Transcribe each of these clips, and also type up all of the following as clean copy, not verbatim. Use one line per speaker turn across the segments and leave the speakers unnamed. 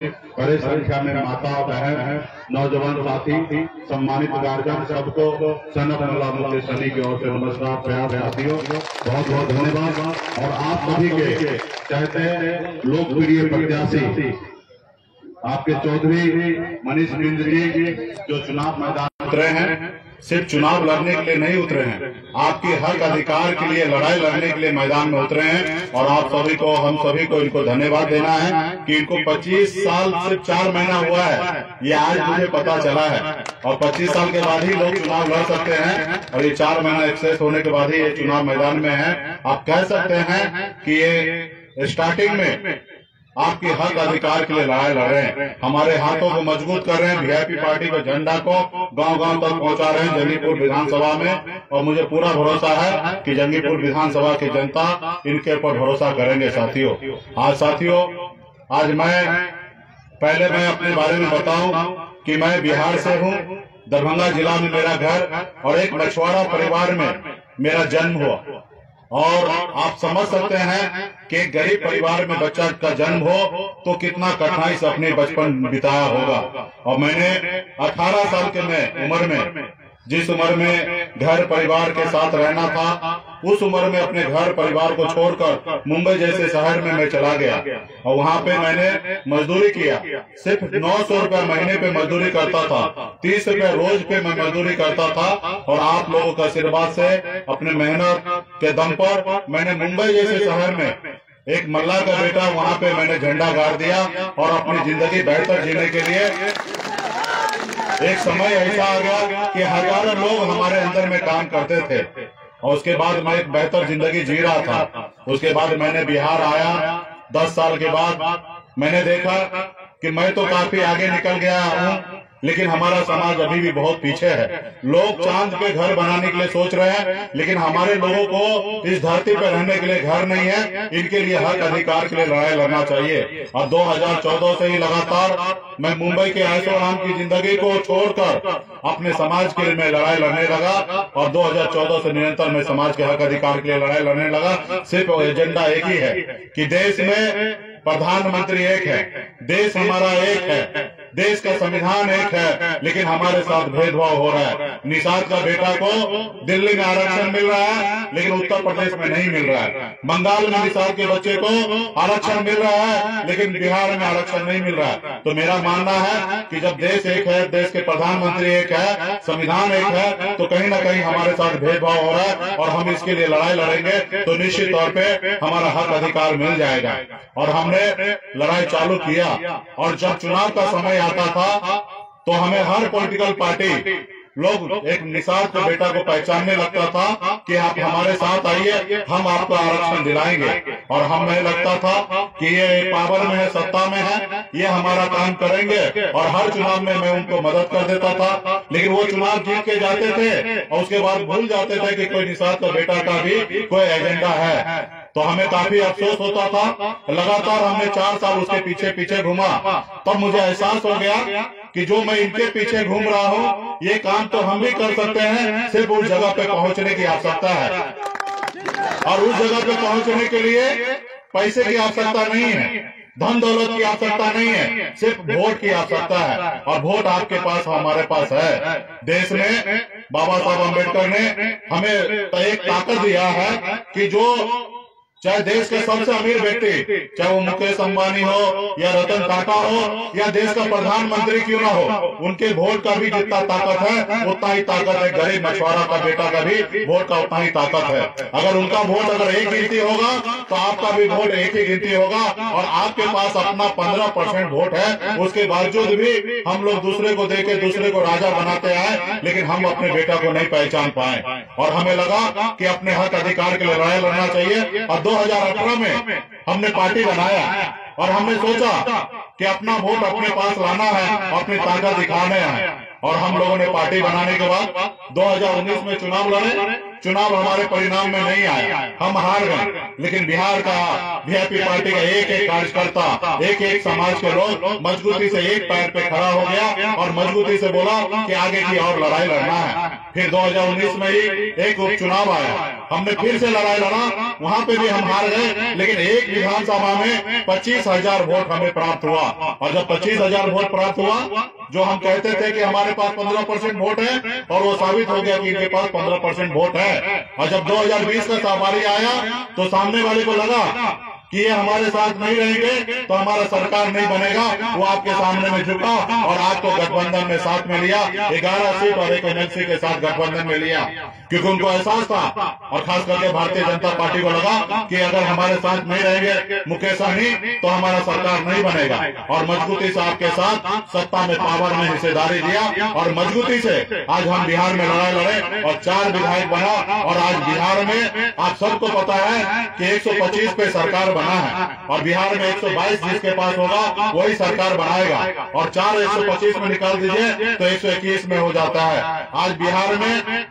बड़ी संख्या में माता बहन, नौजवान साथी, सम्मानित गार्जियन, सबको सनत मल्ला मुफ्ती सनी की ओर से नमस्कार। प्यार साथियों, बहुत बहुत धन्यवाद। और आप सभी के कहते लोकप्रिय प्रत्याशी आपके चौधरी मनीष बिंद जी जो चुनाव मैदान उतरे हैं, सिर्फ चुनाव लड़ने के लिए नहीं उतरे हैं, आपके हक अधिकार के लिए लड़ाई लड़ने के लिए मैदान में उतरे हैं। और आप सभी को, हम सभी को इनको धन्यवाद देना है कि इनको 25 साल सिर्फ 4 महीना हुआ है, ये आज मुझे पता चला है। और 25 साल के बाद ही लोग चुनाव लड़ सकते हैं और ये 4 महीना एक्सेस होने के बाद ही ये चुनाव मैदान में है। आप कह सकते हैं कि ये स्टार्टिंग में आपके हक अधिकार के लिए लड़ाई लड़ रहे हैं, हमारे हाथों को मजबूत कर रहे हैं, वीआईपी पार्टी के झंडा को गांव-गांव तक पहुंचा रहे हैं जंगीपुर विधानसभा में। और मुझे पूरा भरोसा है कि जंगीपुर विधानसभा की जनता इनके ऊपर भरोसा करेंगे। साथियों, आज मैं अपने बारे में बताऊं कि मैं बिहार से हूं, दरभंगा जिला में मेरा घर और एक मछुआरा परिवार में मेरा जन्म हुआ। और आप समझ सकते हैं कि गरीब परिवार में बच्चा का जन्म हो तो कितना कठिनाई से अपने बचपन बिताया होगा। और मैंने 18 साल के उम्र में, जिस उम्र में घर परिवार के साथ रहना था, उस उम्र में अपने घर परिवार को छोड़कर मुंबई जैसे शहर में मैं चला गया और वहाँ पे मैंने मजदूरी किया। सिर्फ 900 रुपए महीने पे मजदूरी करता था, 30 रुपए रोज पे मैं मजदूरी करता था। और आप लोगों का आशीर्वाद से, अपने मेहनत के दम पर मैंने मुंबई जैसे शहर में एक मल्ला का बेटा, वहाँ पे मैंने झंडा गाड़ दिया और अपनी जिंदगी बेहतर जीने के लिए एक समय ऐसा आ गया कि हजारों लोग हमारे अंदर में काम करते थे। और उसके बाद मैं एक बेहतर जिंदगी जी रहा था। उसके बाद मैंने बिहार आया। 10 साल के बाद मैंने देखा कि मैं तो काफी आगे निकल गया हूँ, लेकिन हमारा समाज अभी भी बहुत पीछे है। लोग चांद पे घर बनाने के लिए सोच रहे हैं, लेकिन हमारे लोगों को इस धरती पर रहने के लिए घर नहीं है। इनके लिए हक अधिकार के लिए लड़ाई लड़ना चाहिए। और 2014 से ही लगातार मैं मुंबई के ऐशो आराम की जिंदगी को छोड़कर अपने समाज के लिए मैं लड़ाई लड़ने लगा। और 2014 से निरंतर मैं समाज के हक अधिकार के लिए लड़ाई लड़ने लगा। सिर्फ एजेंडा एक ही है कि देश में प्रधानमंत्री एक है, देश हमारा एक है, देश का संविधान एक है, लेकिन हमारे साथ भेदभाव हो रहा है। निषाद का बेटा को दिल्ली में आरक्षण मिल रहा है, लेकिन उत्तर प्रदेश में नहीं मिल रहा है। बंगाल में निषाद के बच्चे को आरक्षण मिल रहा है, लेकिन बिहार में आरक्षण नहीं मिल रहा है। तो मेरा मानना है कि जब देश एक है, देश के प्रधानमंत्री एक है, संविधान एक है, तो कहीं ना कहीं हमारे साथ भेदभाव हो रहा है। और हम इसके लिए लड़ाई लड़ेंगे तो निश्चित तौर पे हमारा हक अधिकार मिल जाएगा। और हमने लड़ाई चालू किया। और जब चुनाव का समय आता था तो हमें हर पॉलिटिकल पार्टी लोग एक निषाद के बेटा को पहचानने लगता था कि आप हमारे साथ आइए, हम आपको आरक्षण दिलाएंगे। और हमें लगता था कि ये पावर में है, सत्ता में है, ये हमारा काम करेंगे। और हर चुनाव में मैं उनको मदद कर देता था, लेकिन वो चुनाव जीत के जाते थे और उसके बाद भूल जाते थे कि कोई निषाद का बेटा का भी कोई एजेंडा है। तो हमें काफी अफसोस होता था। लगातार हमने 4 साल उसके पीछे पीछे घूमा। तब मुझे एहसास हो गया कि जो मैं इनके पीछे घूम रहा हूँ, ये काम तो हम भी कर सकते हैं। सिर्फ उस जगह पे पहुंचने की आवश्यकता है। और उस जगह पे पहुंचने के लिए पैसे की आवश्यकता नहीं है, धन दौलत की आवश्यकता नहीं है, सिर्फ वोट की आवश्यकता है। और वोट आपके पास, हमारे पास है। देश में बाबा साहब अम्बेडकर ने हमें एक ताकत दिया है कि जो चाहे देश के सबसे अमीर व्यक्ति, चाहे वो मुकेश अंबानी हो या रतन टाटा हो या देश का प्रधानमंत्री क्यों ना हो, उनके वोट का भी जितना ताकत है उतना ही ताकत है गरीब मछुआरा का बेटा का भी वोट का उतना ही ताकत है। अगर उनका वोट अगर एक गिनती होगा तो आपका भी वोट एक ही गिनती होगा। और आपके पास अपना 15% वोट है, उसके बावजूद भी हम लोग दूसरे को देके दूसरे को राजा बनाते आए, लेकिन हम अपने बेटा को नहीं पहचान पाए। और हमें लगा कि अपने हक अधिकार के लिए लड़ाई लड़ना चाहिए। और 2018 में हमने पार्टी बनाया और हमने सोचा कि अपना वोट अपने पास लाना है, अपनी ताकत दिखाने हैं। और हम लोगों ने पार्टी बनाने के बाद 2019 में चुनाव लड़े
चुनाव हमारे परिणाम में नहीं आया, हम हार गए, लेकिन बिहार का वीआईपी पार्टी का एक एक कार्यकर्ता, एक एक समाज के लोग मजबूती से एक पैर पे खड़ा हो गया और मजबूती से बोला कि आगे की और लड़ाई लड़ना है। फिर 2019 में ही एक उपचुनाव आया, हमने फिर से लड़ाई लड़ा, वहाँ पे भी हम हार गए, लेकिन एक विधानसभा में 25,000 वोट हमें प्राप्त हुआ। और जब 25,000 वोट प्राप्त हुआ, जो हम कहते थे कि हमारे पास 15% वोट है, और वो साबित हो गया कि इनके पास 15% वोट है। और जब 2020 का सवारी आया तो सामने वाले को लगा कि ये हमारे साथ नहीं रहेंगे तो हमारा सरकार नहीं बनेगा, वो आपके सामने में झुका और आपको गठबंधन में साथ में लिया, 11 सीट और एक एमएलसी के साथ गठबंधन में लिया, क्योंकि उनको एहसास था, और खास करके भारतीय जनता पार्टी को लगा कि अगर हमारे साथ नहीं रहेंगे मुकेश सहनी तो हमारा सरकार नहीं बनेगा। और मजबूती से आपके साथ सत्ता में पावर में हिस्सेदारी दिया और मजबूती से आज हम बिहार में लड़ाई लड़े और 4 विधायक बना। और आज बिहार में आप सबको पता है कि 125 पे सरकार बना है, और बिहार में 122 जिसके पास होगा वही सरकार बनाएगा, और 4 125 में निकाल दीजिए तो 121 में हो जाता है। आज बिहार में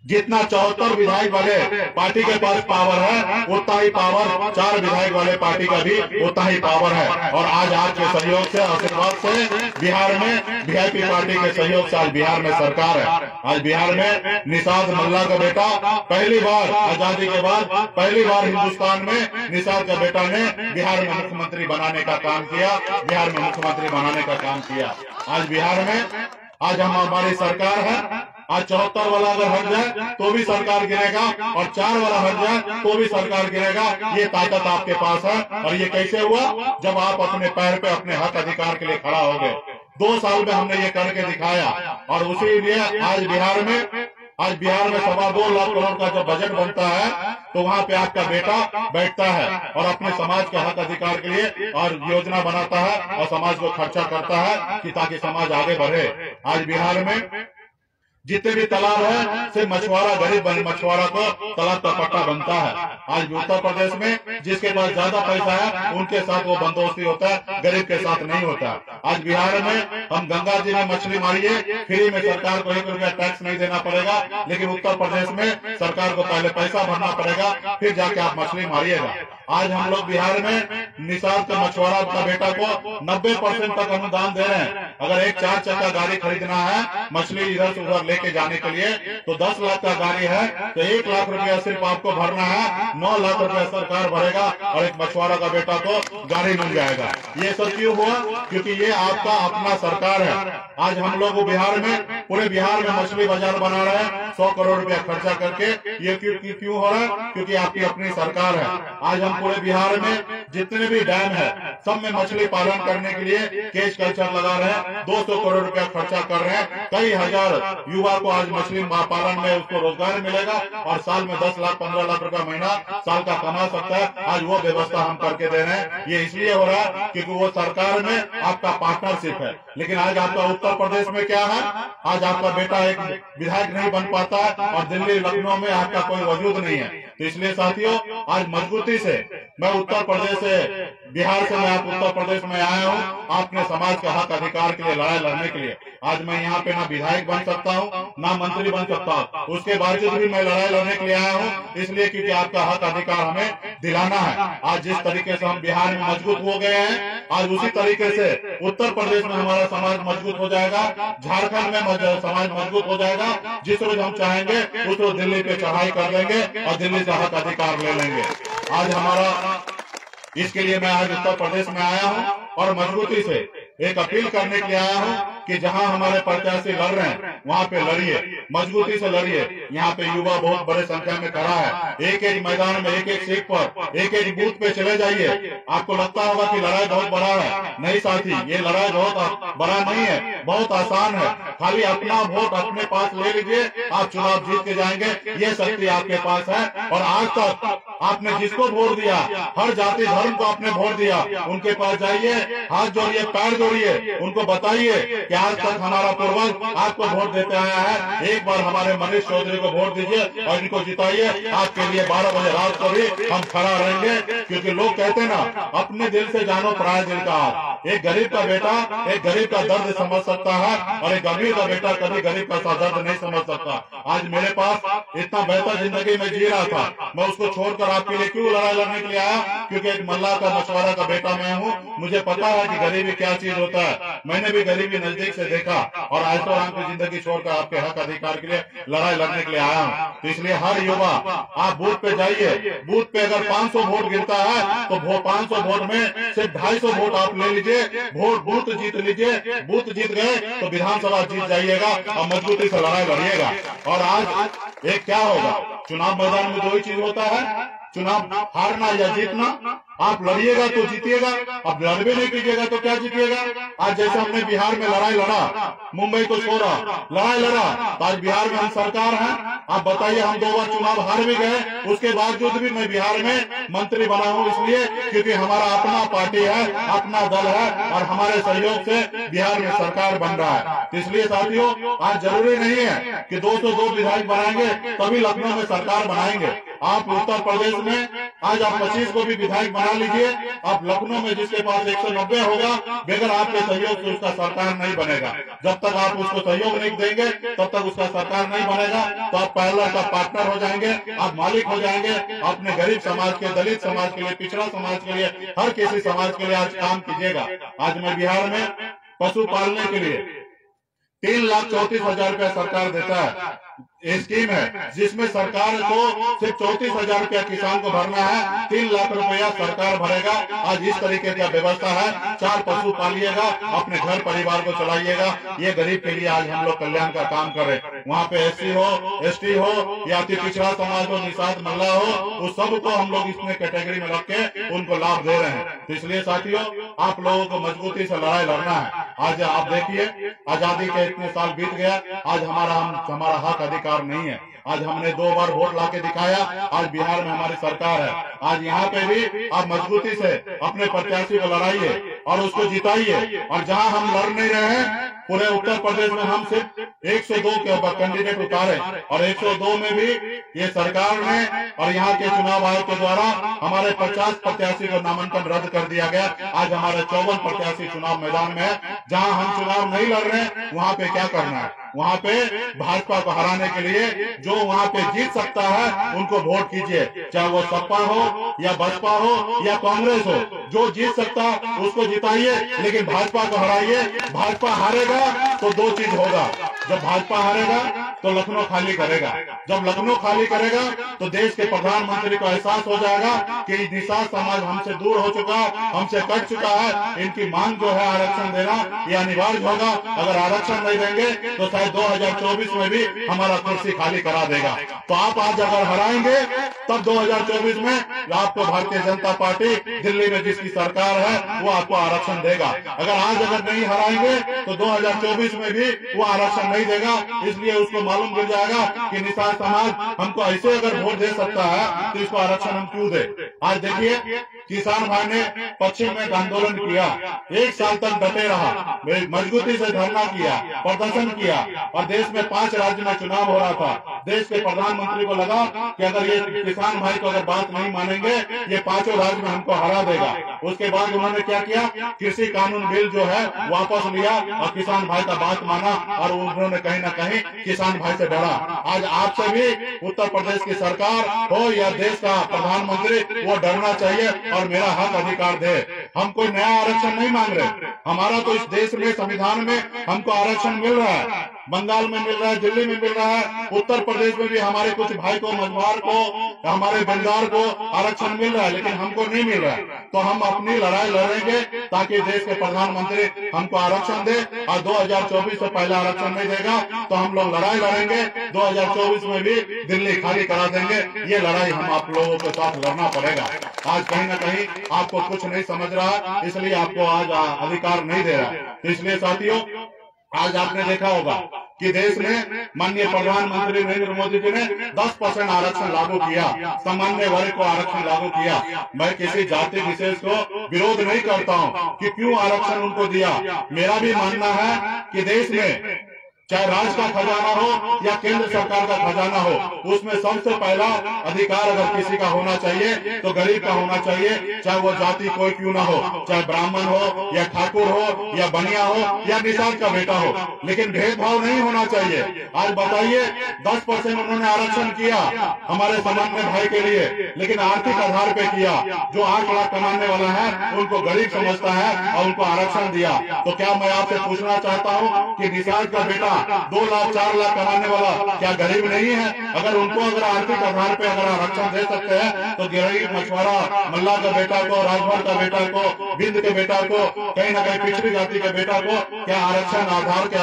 जितना 74 विधायक वाले पार्टी के पास पावर है, उतना ही पावर 4 विधायक वाले पार्टी का भी उतना ही पावर है। और आज आपके सहयोग से, आशीर्वाद से बिहार में वीआईपी पार्टी के सहयोग से आज बिहार में सरकार है। आज बिहार में निषाद मल्ला का बेटा पहली बार आजादी के बाद पहली बार हिंदुस्तान में निषाद का बेटा ने बिहार में मुख्यमंत्री बनाने का काम किया, बिहार में मुख्यमंत्री बनाने का काम किया। आज बिहार में आज हमारी सरकार है। आज 74 वाला अगर हट जाए तो भी सरकार गिरेगा, और 4 वाला हट जाए तो भी सरकार गिरेगा। ये ताकत आपके पास है। और ये कैसे हुआ? जब आप अपने पैर पे अपने हक अधिकार के लिए खड़ा हो गए। 2 साल में हमने ये करके दिखाया, और उसी लिए आज बिहार में 2.25 लाख करोड़ का जब बजट बनता है तो वहाँ पे आपका बेटा बैठता है और अपने समाज के हक अधिकार के लिए और योजना बनाता है और समाज को खर्चा करता है कि ताकि समाज आगे बढ़े। आज बिहार में जितने भी तालाब है, सिर्फ मछुआरा, गरीब मछुआरा को तालाब का पट्टा बनता है। आज उत्तर प्रदेश में जिसके पास ज्यादा पैसा है उनके साथ वो बंदोबस्ती होता है, गरीब के साथ नहीं होता। आज बिहार में हम गंगा जी में मछली मारिए, फ्री में, सरकार को 1 रुपया टैक्स नहीं देना पड़ेगा, लेकिन उत्तर प्रदेश में सरकार को पहले पैसा भरना पड़ेगा, फिर जाके आप मछली मारिएगा। आज हम लोग बिहार में निषाद का मछुआरा का बेटा को 90% तक अनुदान दे रहे हैं। अगर एक 4 चक्का गाड़ी खरीदना है मछली इधर से उधर लेके जाने के लिए तो 10 लाख का गाड़ी है तो 1 लाख रुपया सिर्फ आपको भरना है, 9 लाख रुपया सरकार भरेगा और एक मछुआरा का बेटा को गाड़ी मिल जाएगा। ये सब क्यों हुआ? क्योंकि ये आपका अपना सरकार है। आज हम लोग बिहार में, पूरे बिहार में मछली बाजार बना रहे हैं 100 करोड़ रुपया खर्चा करके। ये क्यों हो रहा है? क्योंकि आपकी अपनी सरकार है। आज हम पूरे बिहार में जितने भी डैम है सब में मछली पालन करने के लिए केज कल्चर लगा रहे हैं, 200 करोड़ रुपया खर्चा कर रहे हैं। कई हजार युवा को आज मछली पालन में उसको रोजगार मिलेगा और साल में 10 लाख 15 लाख रुपया महीना साल का कमा सकता है। आज वो व्यवस्था हम करके दे रहे हैं। ये इसलिए हो रहा है क्योंकि वो सरकार में आपका पार्टनरशिप है। लेकिन आज आपका उत्तर प्रदेश में क्या है? आज आपका बेटा एक विधायक नहीं बन पाता है और दिल्ली लखनऊ में आपका कोई वजूद नहीं है। तो इसलिए साथियों, आज मजबूती से मैं उत्तर प्रदेश से, बिहार से मैं आप उत्तर प्रदेश में आया हूँ आपने समाज के हक अधिकार के लिए लड़ाई लड़ने के लिए। आज मैं यहाँ पे ना विधायक बन सकता हूँ ना मंत्री बन सकता हूँ, उसके बावजूद भी मैं लड़ाई लड़ने के लिए आया हूँ, इसलिए क्योंकि आपका हक अधिकार हमें दिलाना है। आज जिस तरीके से हम बिहार में मजबूत हो गए हैं, आज उसी तरीके से उत्तर प्रदेश में हमारा समाज मजबूत हो जाएगा, झारखंड में समाज मजबूत हो जाएगा। जिस रोज हम चाहेंगे उस रोज दिल्ली पे चढ़ाई कर लेंगे और दिल्ली से हक अधिकार ले लेंगे। आज हमारा, इसके लिए मैं आज उत्तर प्रदेश में आया हूँ और मजबूती से एक अपील करने के लिए आया हूँ कि जहाँ हमारे प्रत्याशी लड़ रहे हैं वहाँ पे लड़िए, मजबूती से लड़िए। यहाँ पे युवा बहुत बड़े संख्या में खड़ा है। एक एक मैदान में, एक एक सीट पर, एक एक बूथ पे चले जाइए। आपको लगता होगा कि लड़ाई बहुत बड़ा है, नहीं साथी, ये लड़ाई बहुत बड़ा नहीं है, बहुत आसान है। खाली अपना वोट अपने पास ले लीजिए, आप चुनाव जीत के जाएंगे। ये शक्ति आपके पास है। और आज तक आपने जिसको वोट दिया, हर जाति धर्म को आपने वोट दिया, उनके पास जाइए, हाथ जोड़िए, पैर जोड़िए, उनको बताइए कि आज तक हमारा पूर्वज आपको वोट देते आया है, एक बार हमारे मनीष चौधरी को वोट दीजिए और इनको जिताइए। आपके लिए 12 बजे रात को भी हम खड़ा रहेंगे, क्योंकि लोग कहते ना, अपने दिल से जानो पराये दिल का हाल। एक गरीब का बेटा एक गरीब का दर्द समझ सकता है, और एक अमीर का बेटा कभी गरीब का दर्द नहीं समझ सकता। आज मेरे पास इतना बेहतर जिंदगी में जी रहा था, मैं उसको छोड़कर आपके लिए क्यों लड़ाई लड़ने के लिए आया? क्योंकि एक मल्लाह का मछुआरा का बेटा मैं हूँ, मुझे पता है कि गरीबी क्या चीज होता है। मैंने भी गरीबी नजदीक से देखा, और आज तो आराम की जिंदगी छोड़कर आपके हक अधिकार के लिए लड़ाई लड़ने के लिए आया हूँ। तो इसलिए हर युवा आप बूथ पे जाइए, बूथ पे अगर 500 वोट गिरता है तो 500 वोट में सिर्फ 250 वोट आप ले लीजिए, वोट बूथ जीत लीजिए। बूथ जीत गए तो विधानसभा जीत जाइएगा और मजबूती से लड़ाई लड़िएगा। और आज एक क्या होगा, चुनाव मैदान में 2 ही चीज होता है, चुनाव हारना या जीतना। आप लड़िएगा तो जीतिएगा, अब लड़बे नहीं कीजिएगा तो क्या जीतिएगा? आज जैसे हमने बिहार में लड़ाई लड़ा, मुंबई को छोड़ा, लड़ाई लड़ा, तो आज बिहार में हम सरकार है। आप बताइए, हम 2 बार चुनाव हार भी गए, उसके बावजूद भी मैं बिहार में मंत्री बना हूँ, इसलिए क्योंकि हमारा अपना पार्टी है, अपना दल है, और हमारे सहयोग से बिहार में सरकार बन रहा है। तो इसलिए साथियों, आज जरूरी नहीं है कि 202 विधायक बनाएंगे तभी लखनऊ में सरकार बनाएंगे। आप उत्तर प्रदेश में आज आप 25 को भी विधायक बना लीजिए, आप लखनऊ में जिसके पास 190 होगा, बगैर आपके सहयोग से उसका सरकार नहीं बनेगा। जब तक आप उसको सहयोग नहीं देंगे तब तक उसका सरकार नहीं बनेगा। तो आप पहला का पार्टनर हो जाएंगे, आप मालिक हो जाएंगे। अपने गरीब समाज के, दलित समाज के लिए, पिछड़ा समाज के लिए, हर किसी समाज के लिए आज काम कीजिएगा। आज मैं बिहार में पशु पालने के लिए 3,34,000 रुपया सरकार देता है, स्कीम है जिसमें सरकार को सिर्फ 34,000 रुपया किसान को भरना है, 3 लाख रुपया सरकार भरेगा। आज इस तरीके का व्यवस्था है, 4 पशु पालिएगा, अपने घर परिवार को चलाइएगा। ये गरीब के लिए आज हम लोग कल्याण का काम कर रहे हैं। वहाँ पे SC हो, ST हो, या अति पिछड़ा समाज हो, निषाद मल्ला हो, उस सबको हम लोग इसमें कैटेगरी में रख के उनको लाभ दे रहे हैं। तो इसलिए साथियों, आप लोगों को मजबूती से लड़ाई लड़ना है। आज आप देखिए, आजादी के इतने साल बीत गया, आज हमारा हक अधिकार नहीं है। आज हमने 2 बार वोट लाके दिखाया, आज बिहार में हमारी सरकार है। आज यहाँ पे भी आप मजबूती से अपने प्रत्याशी को लड़ाइए और उसको जिताइए। और जहाँ हम लड़ नहीं रहे हैं, पूरे उत्तर प्रदेश में हम सिर्फ 102 के कैंडिडेट उतारे, और 102 में भी ये सरकार ने और यहाँ के चुनाव आयोग के द्वारा हमारे 50 प्रत्याशी को नामांकन रद्द कर दिया गया। आज हमारे 54 प्रत्याशी चुनाव मैदान में है। जहाँ हम चुनाव नहीं लड़ रहे हैं, वहाँ पे क्या करना है? वहाँ पे भाजपा को हराने के लिए जो वहाँ पे जीत सकता है उनको वोट कीजिए, चाहे वो सपा हो या बसपा हो या कांग्रेस हो। जो जीत सकता उसको जिताइए, लेकिन भाजपा को हराइए। भाजपा हारेगा तो 2 चीज होगा, जब भाजपा हारेगा तो लखनऊ खाली करेगा, जब लखनऊ खाली करेगा तो देश के प्रधानमंत्री को एहसास हो जाएगा कि निषाद समाज हमसे दूर हो चुका, हमसे कट चुका है। इनकी मांग जो है आरक्षण देना, ये अनिवार्य होगा। अगर आरक्षण नहीं देंगे तो शायद 2024 में भी हमारा कुर्सी खाली करा देगा। तो आप आज अगर हराएंगे तब 2024 में आपको भारतीय जनता पार्टी दिल्ली में जिसकी सरकार है वो आपको आरक्षण देगा। अगर नहीं हराएंगे तो 2024 में भी वो आरक्षण नहीं देगा। इसलिए उसको मालूम मिल जाएगा कि निषाद समाज हमको ऐसे अगर वोट दे सकता है तो इसको आरक्षण हम क्यों दे। आज देखिए, किसान भाई ने पश्चिम में आंदोलन किया, 1 साल तक डटे रहा, मजबूती से धरना किया, प्रदर्शन किया, और देश में 5 राज्य में चुनाव हो रहा था। देश के प्रधानमंत्री को लगा कि अगर ये किसान भाई को अगर बात नहीं मानेंगे, ये 5 राज्य में हमको हरा देगा। उसके बाद उन्होंने क्या किया, कृषि कानून बिल जो है वापस लिया और किसान भाई का बात माना, और उन्होंने कहीं ना कहीं किसान भाई से डरा। आज आपसे भी उत्तर प्रदेश की सरकार हो या देश का प्रधानमंत्री, वो डरना चाहिए और मेरा हक अधिकार दे। हम कोई नया आरक्षण नहीं मांग रहे, हमारा तो इस देश में संविधान में हमको आरक्षण मिल रहा है। बंगाल में मिल रहा है, दिल्ली में मिल रहा है, उत्तर प्रदेश में भी हमारे कुछ भाई को, मझवार को, हमारे बेलदार को आरक्षण मिल रहा है, लेकिन हमको नहीं मिल रहा है। तो हम अपनी लड़ाई लड़ेंगे ताकि देश के प्रधानमंत्री हमको आरक्षण दे, और 2024 से पहले आरक्षण नहीं देगा तो हम लोग लड़ाई लड़ेंगे। 2024 में भी दिल्ली खाली करा देंगे। ये लड़ाई हम आप लोगों के साथ लड़ना पड़ेगा। आज कहीं ना कहीं आपको कुछ नहीं समझ रहा, इसलिए आपको आज अधिकार नहीं दे रहा। तो इसलिए साथियों, आज आपने देखा होगा कि देश में माननीय प्रधानमंत्री नरेंद्र मोदी जी ने 10% आरक्षण लागू किया, सामान्य वर्ग को आरक्षण लागू किया। मैं किसी जाति विशेष को विरोध नहीं करता हूं कि क्यों आरक्षण उनको दिया। मेरा भी मानना है कि देश में चाहे राज्य का खजाना हो या केंद्र सरकार का खजाना हो, उसमें सबसे पहला अधिकार अगर किसी का होना चाहिए तो गरीब का होना चाहिए, चाहे वो जाति कोई क्यों ना हो, चाहे ब्राह्मण हो या ठाकुर हो या बनिया हो या निषाद का बेटा हो, लेकिन भेदभाव नहीं होना चाहिए। आज बताइए 10% उन्होंने आरक्षण किया हमारे सामान्य भाई के लिए, लेकिन आर्थिक आधार पे किया। जो 8 लाख कमाने वाला है उनको गरीब समझता है और उनको आरक्षण दिया। तो क्या मैं आपसे पूछना चाहता हूँ कि निषाद का बेटा 2 लाख 4 लाख कमाने वाला क्या गरीब नहीं है? अगर उनको अगर आर्थिक आधार पे अगर आरक्षण दे सकते हैं तो गरीब मछुआरा मल्ला का बेटा को, राजभर का बेटा को, बिंद के बेटा को, कहीं ना कहीं पिछड़ी जाति के बेटा को क्या आरक्षण आधार के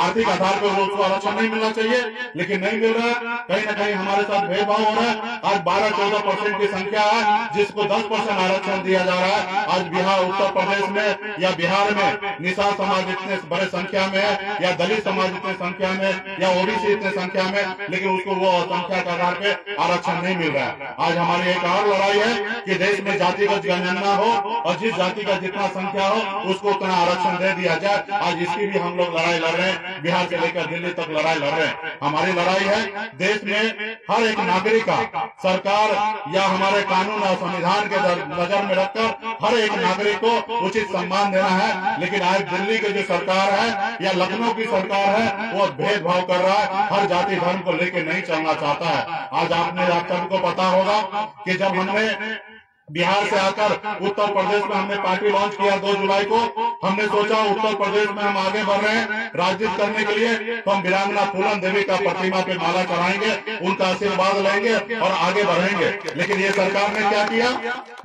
आर्थिक आधार पर उसको आरक्षण नहीं मिलना चाहिए? लेकिन नहीं मिल रहा है। कहीं ना कहीं हमारे साथ भेदभाव हो रहा है। आज 12-14% की संख्या है जिसको 10% आरक्षण दिया जा रहा है। आज बिहार, उत्तर प्रदेश में या बिहार में निषाद समाज इतने बड़े संख्या में है या दलित समाज इतने संख्या में या ओबीसी इतने संख्या में, लेकिन उसको वो संख्या के आधार पे आरक्षण नहीं मिल रहा है। आज हमारी एक और लड़ाई है कि देश में जातिगत जनगणना हो और जिस जाति का जितना संख्या हो उसको उतना आरक्षण दे दिया जाए। आज इसकी भी हम लोग लड़ाई लड़ रहे हैं, बिहार से लेकर दिल्ली तक लड़ाई लड़ रहे हैं। हमारी लड़ाई है देश में हर एक नागरिक का सरकार या हमारे कानून और संविधान के नजर में रखकर हर एक नागरिक को उचित सम्मान देना है। लेकिन आज दिल्ली की जो सरकार है या लखनऊ की सरकार है वो भेदभाव कर रहा है, हर जाति धर्म को लेकर नहीं चलना चाहता है। आज आप सबको पता होगा कि जब हमने बिहार से आकर उत्तर प्रदेश में हमने पार्टी लॉन्च किया 2 जुलाई को, हमने सोचा उत्तर प्रदेश में हम आगे बढ़ रहे हैं राजनीति करने के लिए, तो हम वीरांगना फूलन देवी का प्रतिमा पे माला चढ़ाएंगे, उनका आशीर्वाद लेंगे और आगे बढ़ेंगे। लेकिन ये सरकार ने क्या किया?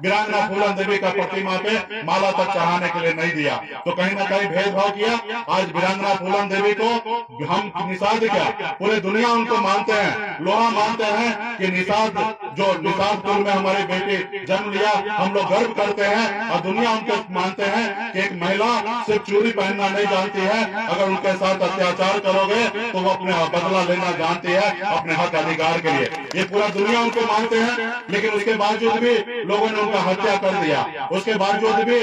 वीरांगना फूलन देवी का प्रतिमा पे माला तक चढ़ाने के लिए नहीं दिया, तो कहीं ना कहीं भेदभाव किया। आज वीरांगना फूलन देवी को हम निषाद क्या पूरे दुनिया उनको मानते हैं, लोहा मानते हैं कि निषाद जो निषादपुर में हमारी बेटी जन्म लिया, हम लोग गर्व करते हैं और दुनिया उनको मानते हैं कि एक महिला सिर्फ चूड़ी पहनना नहीं जानती है, अगर उनके साथ अत्याचार करोगे तो वो अपने बदला लेना जानती है अपने हक अधिकार के लिए। ये पूरा दुनिया उनको मानते हैं, लेकिन उसके बावजूद भी लोगों ने उनका हत्या कर दिया। उसके बावजूद भी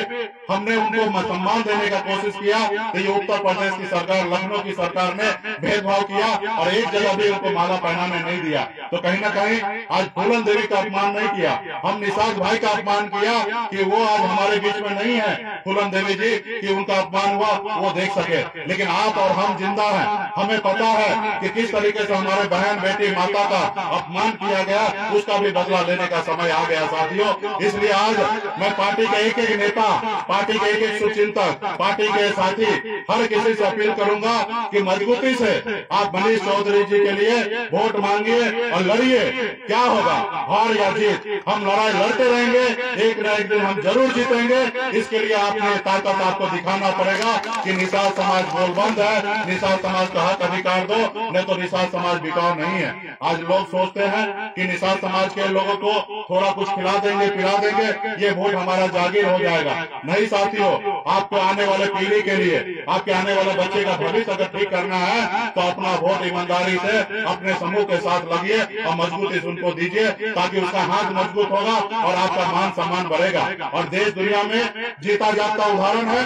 हमने उनको सम्मान देने का कोशिश किया, तो ये उत्तर प्रदेश की सरकार, लखनऊ की सरकार ने भेदभाव किया और एक जगह भी उनको माला पहनाने नहीं दिया। तो कहीं ना कहीं आज फूलन देवी का अपमान नहीं किया, हम निषाद भाई का अपमान किया कि वो आज हमारे बीच में नहीं है फूलन देवी जी, कि उनका अपमान हुआ वो देख सके। लेकिन आप और हम जिंदा हैं, हमें पता है कि किस तरीके से हमारे बहन बेटी माता का अपमान किया गया, उसका भी बदला लेने का समय आ गया साथियों। इसलिए आज मैं पार्टी के एक एक नेता, पार्टी के एक एक सुचिंतक, पार्टी के साथी हर किसी से अपील करूंगा कि मजबूती से आप मनीष चौधरी जी के लिए वोट मांगिए और लड़िए। क्या होगा, हार या जीत, हम लड़ाई लड़ते रहेंगे, एक न एक दिन हम जरूर जीतेंगे। इसके लिए आपने ताकत आपको दिखाना पड़ेगा कि निषाद समाज बोलबंद है, निषाद समाज का हक अधिकार दो, नहीं तो निषाद समाज बिकाऊ नहीं है। आज लोग सोचते हैं कि निषाद समाज के लोगों को थोड़ा कुछ खिला देंगे, पिला देंगे, ये वोट हमारा जागीर हो जाएगा। नहीं साथियों, आपको आने वाले पीढ़ी के लिए, आपके आने वाले बच्चे का भविष्य अगर ठीक करना है तो अपना वोट ईमानदारी से अपने समूह के साथ लगिए और मजबूती से उनको दीजिए, ताकि उसका हाथ मजबूत होगा और आपका मान सम्मान बढ़ेगा। और देश दुनिया में जीता जाता उदाहरण है,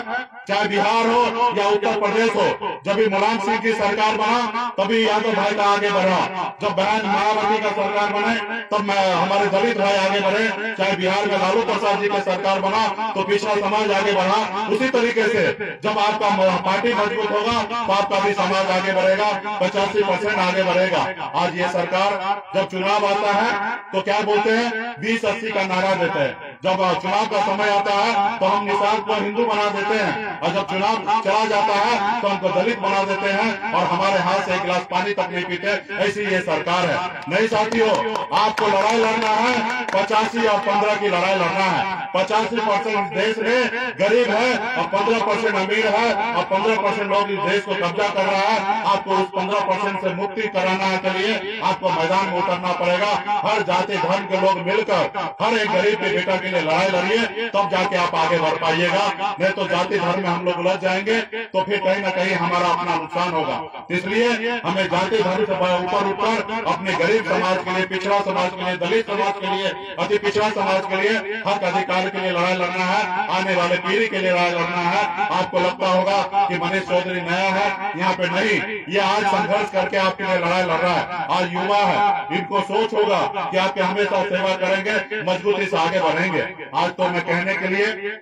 चाहे बिहार हो या उत्तर प्रदेश हो, जब भी मुलायम सिंह की सरकार बना तभी यादव भाई का आगे बढ़ा, जब बहन मायावती का सरकार बने तब हमारे दलित भाई आगे बढ़े, चाहे बिहार में लालू प्रसाद जी का सरकार बना तो पिछड़ा समाज आगे बढ़ा। उसी तरीके से जब आपका पार्टी मजबूत होगा तो आपका भी समाज आगे बढ़ेगा, 85% आगे बढ़ेगा। आज ये सरकार जब चुनाव आता है तो क्या बोलते हैं, 20-80 का नारा देते हैं। जब चुनाव का समय आता है तो हम निषाद को हिंदू बना देते हैं, और जब चुनाव चला जाता है तो हमको दलित बना देते हैं और हमारे हाथ से एक गिलास पानी तक नहीं पीते। ऐसी ये सरकार है। नहीं साथियों, आपको लड़ाई लड़ना है, 85 और 15 की लड़ाई लड़ना है। 85% देश में गरीब है और 15% अमीर है और 15% लोग इस देश को कब्जा कर रहा है। आपको उस 15% से मुक्ति कराना के लिए आपको मैदान में उतरना पड़ेगा। हर जाति धर्म के लोग मिलकर हर एक गरीब के बेटा के लिए लड़ाई लड़िए, तब जाके आप आगे बढ़ पाइएगा। नहीं तो जाति धर्म में हम लोग उलझ जाएंगे तो फिर कहीं ना कहीं हमारे हमारा अपना नुकसान होगा। इसलिए हमें जाति धर्म से ऊपर उठकर अपने गरीब समाज के लिए, पिछड़ा समाज के लिए, दलित समाज के लिए, अति पिछड़ा समाज के लिए, हक अधिकार के लिए लड़ाई लड़ना है। आने वाले पीढ़ी के लिए लड़ाई लड़ना है। आपको लगता होगा कि मनीष चौधरी नया है, यहाँ पे नहीं, ये आज संघर्ष करके आपके लिए लड़ाई लड़ रहा है। आज युवा है, इनको सोच होगा कि आपके हमेशा सेवा करेंगे, मजबूती से आगे बढ़ेंगे। आज तो मैं कहने के लिए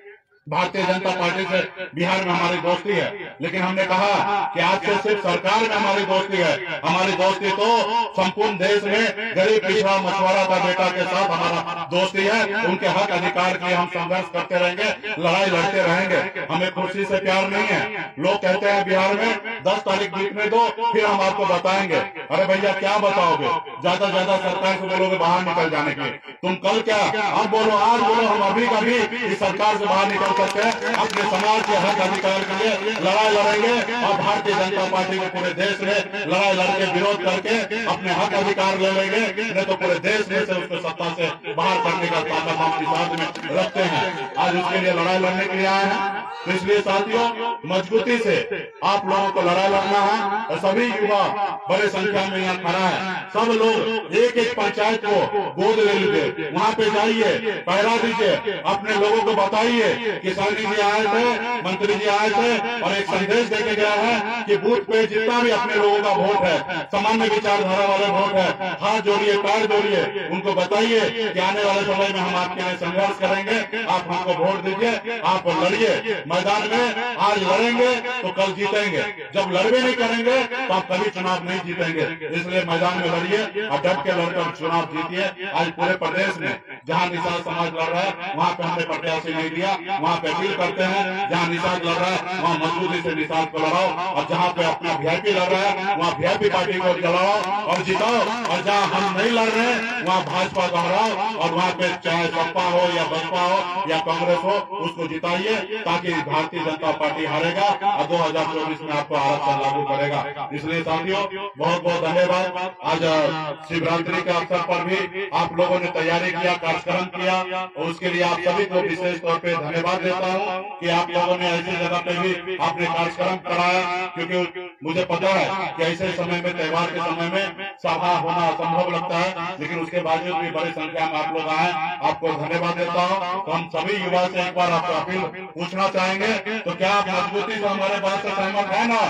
भारतीय जनता पार्टी से बिहार में हमारी दोस्ती है, लेकिन हमने कहा कि आज से सिर्फ सरकार में हमारी दोस्ती है। हमारी दोस्ती तो संपूर्ण देश में गरीब पिछड़ा मछुआरा का बेटा के साथ हमारा दोस्ती है। उनके हक अधिकार के लिए हम संघर्ष करते रहेंगे, लड़ाई लड़ते रहेंगे। हमें कुर्सी से प्यार नहीं है। लोग कहते हैं बिहार में 10 तारीख बीतने दो, फिर हम आपको बताएंगे। अरे भैया क्या बताओगे? ज्यादा ज्यादा सरकार से बोलोगे बाहर निकल जाने के। तुम कल क्या, अब बोलो, आज बोलो, हम अभी का भी इस सरकार से बाहर निकल सकते हैं। अपने समाज के हक अधिकार के लिए लड़ाई लड़ेंगे और भारतीय जनता पार्टी को पूरे देश में लड़ाई लड़के विरोध करके अपने हक अधिकार ले लेंगे। नहीं तो पूरे देश में से उसको सत्ता से बाहर करने का ताकत हम साथ में रखते हैं। आज उसके लिए लड़ाई लड़ने के लिए आए हैं। तो इसलिए साथियों, मजबूती से आप लोगों को लड़ाई लड़ना है और सभी युवा बड़े संख्या में यहाँ खड़ा है। सब लोग एक एक पंचायत को गोद ले लीजिए, वहाँ पे जाइए, पहरा दीजिए, अपने लोगों को बताइए। किसान जी आए थे, मंत्री जी आए थे और एक संदेश देके गया है कि बूथ पे जितना भी अपने लोगों का वोट है, सामान्य विचारधारा वाले वोट है, हाथ जोड़िए, पैर जोड़िए, उनको बताइए कि आने वाले समय में हम आपके लिए संघर्ष करेंगे, आप हमको वोट दीजिए, आप लड़िए मैदान में। आज लड़ेंगे तो कल जीतेंगे, जब लड़बे नहीं करेंगे तो आप कभी चुनाव नहीं जीतेंगे। इसलिए मैदान में लड़िए और डट के लड़कर चुनाव जीतिए। आज पूरे प्रदेश में जहाँ निषाद समाज लड़ रहा है, वहाँ पे हमने प्रत्याशी नहीं दिया। वहाँ पे अपील करते हैं, जहाँ निषाद लड़ रहा है वहाँ मजबूती से निषाद को लड़ाओ, और जहाँ पे अपना वीआईपी लड़ रहा है वहाँ वीआईपी पार्टी को लड़ाओ और जिताओ। और जहाँ हम नहीं लड़ रहे हैं वहाँ भाजपा दोहराओ, और वहाँ पे चाहे सपा हो या बसपा हो या कांग्रेस हो, उसको जिताइए, ताकि भारतीय जनता पार्टी हारेगा और 2024 में आपको आरक्षण लागू करेगा। इसलिए साथियों, बहुत बहुत धन्यवाद। आज शिवरात्रि के अवसर पर भी आप लोगों ने तैयारी किया, कार्यक्रम किया, और उसके लिए आप सभी को विशेष तौर पे धन्यवाद देता हूँ कि आप लोगों ने ऐसी जगह पे भी आपने कार्यक्रम कराया, क्योंकि मुझे पता है कि ऐसे समय में, त्योहार के समय में सभा होना असंभव लगता है, लेकिन उसके बावजूद भी बड़ी संख्या में आप लोग आए, आपको धन्यवाद देता हूँ। तो हम सभी युवा से एक बार आपको अपील पूछना चाहेंगे, तो क्या आप मजबूती से हमारे बात से सहमत है ना?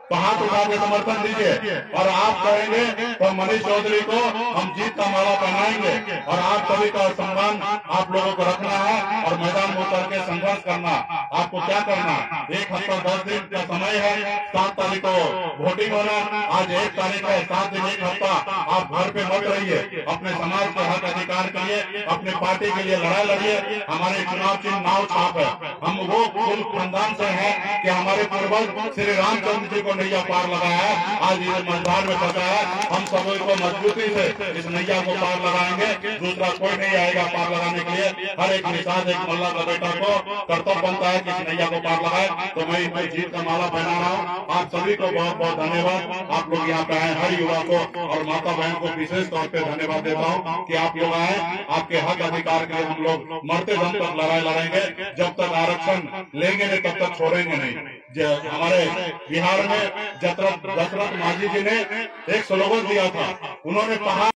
तो हाथ उठा के समर्थन दीजिए, और आप कहेंगे तो मनीष चौधरी को हम जीत का माला पहनाएंगे। और आप सभी का सम्मान आप लोगों को रखना है और मैदान में उतर के संघर्ष करना। आपको क्या करना, 1 हफ्ता 10 दिन का समय है, 7 तारीख को वोटिंग होना, आज 1 तारीख है, 7 दिन 1 हफ्ता आप घर पे मत रहिए। अपने समाज के हक अधिकार के लिए, अपने पार्टी के लिए लड़ाई लड़िए। हमारे चुनाव चिन्ह नाव छाप है। हम वो कुल खानदान से हैं कि हमारे पूर्वज श्री रामचंद्र जी को नैया पार लगाया है, आज ये मझधार में फंसा है। हम सभी को मजबूती से इस नैया को पार लगाएंगे, दूसरा कोई नहीं आएगा पार लगाने के लिए। हर एक निषाद, एक मल्ला का बेटा को कर्तव्य बनता है कि इस नैया को पार लगाए। तो मैं इनको जीत का माला पहना रहा हूँ। आप सभी को बहुत बहुत धन्यवाद। आप लोग यहाँ पे आए, हर युवा को और माता बहन को विशेष तौर पे धन्यवाद देता हूँ कि आप लोग आए। आपके हक अधिकार के लिए हम लोग मरते दम तक लड़ाई लड़ेंगे। जब तक आरक्षण लेंगे नहीं तब तक छोड़ेंगे नहीं। हमारे बिहार में दशरथ मांझी जी ने एक स्लोगन दिया था, उन्होंने कहा